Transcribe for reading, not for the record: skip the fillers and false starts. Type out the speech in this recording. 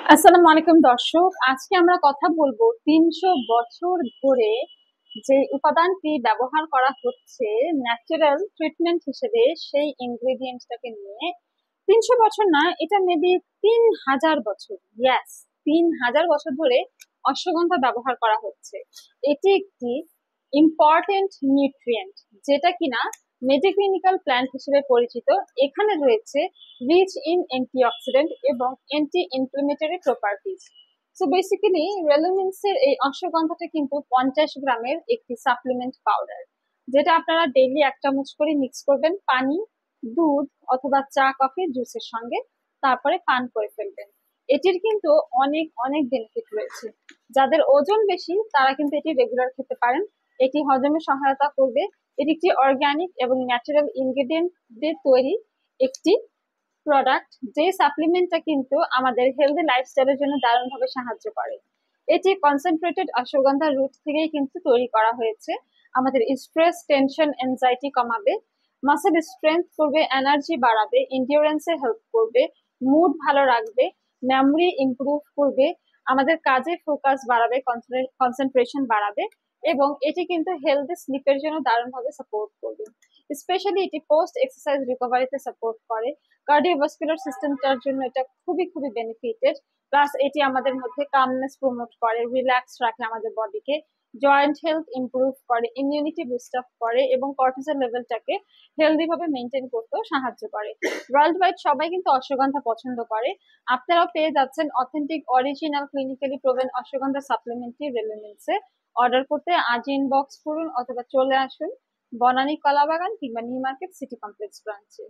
আসসালামু আলাইকুম দর্শক, আজকে আমরা কথা বলবো 300 বছর ধরে যে উপাদানটি ব্যবহার করা হচ্ছে ন্যাচারাল ট্রিটমেন্ট হিসেবে সেই ইনগ্রেডিয়েন্টসটাকে নিয়ে। 300 বছর না, এটা মেবি 3000 বছর। ইয়াস, 3000 বছর ধরে অশ্বগন্ধা ব্যবহার করা হচ্ছে। এটি একটি ইম্পর্টেন্ট নিউট্রিয়েন্ট, যেটা কিনা মেডিক্লিনিক্যাল প্ল্যান্ট হিসেবে পরিচিত। এখানে রয়েছে রিচ ইন অ্যান্টিঅক্সিডেন্ট এবং anti inflammatory properties. So basically রেলুমিন্স এর এই অশ্বগন্ধাটা কিন্তু 50 গ্রামের একটি সাপ্লিমেন্ট পাউডার, যেটা আপনারা ডেইলি 1 চামচ করে মিক্স করবেন পানি, দুধ অথবা চা, কফি, জুসের সঙ্গে, তারপরে পান করে ফেলবেন। এটির কিন্তু অনেক অনেক বেনিফিট রয়েছে। যাদের ওজন বেশি তারা কিন্তু এটি রেগুলার খেতে পারেন। এটি হজমে সহায়তা করবে। এটি একটি অর্গানিক এবং ন্যাচারাল ইনগ্রেডিয়েন্ট দিয়ে তৈরি একটি প্রোডাক্ট, যে সাপ্লিমেন্টটা কিন্তু আমাদের হেলদি লাইফস্টাইলের জন্য দারুণভাবে সাহায্য করে। এটি কনসেন্ট্রেটেড অশ্বগন্ধা রুট থেকেই কিন্তু তৈরি করা হয়েছে। আমাদের স্ট্রেস, টেনশন, এনজাইটি কমাবে, মাসেল স্ট্রেংথ করবে, এনার্জি বাড়াবে, এন্ডিওরেন্সে হেল্প করবে, মুড ভালো রাখবে, মেমোরি ইমপ্রুভ করবে, আমাদের কাজে ফোকাস বাড়াবে, কনসেন্ট্রেশন বাড়াবে, এবং এটি কিন্তু হেলদি স্লিপের জন্য দারুণভাবে সাপোর্ট করবে। স্পেশালি এটি পোস্ট এক্সারসাইজ রিকভারিতে সাপোর্ট করে। কার্ডিওভাস্কুলার সিস্টেমটার জন্য এটা খুবই খুবই বেনিফিটেড। প্লাস এটি আমাদের মধ্যে কামনেস প্রমোট করে, রিল্যাক্স রাখে আমাদের বডিকে, জয়েন্ট হেলথ ইমপ্রুভ করে, ইমিউনিটি বুস্ট আপ করে এবং কর্টিসল লেভেলটাকে হেলদি ভাবে মেনটেন করতেও সাহায্য করে। ওয়ার্ল্ড ওয়াইড সবাই কিন্তু অশ্বগন্ধা পছন্দ করে। আপনারাও পেয়ে যাচ্ছেন authentic, original, clinically proven ashwagandha সাপ্লিমেন্টটি রেলুমিন্সে। অর্ডার করতে আজ ইনবক্স করুন অথবা চলে আসুন বনানী কলাবাগান কিংবা নিউ মার্কেট সিটি কমপ্লেক্স ব্রাঞ্চে।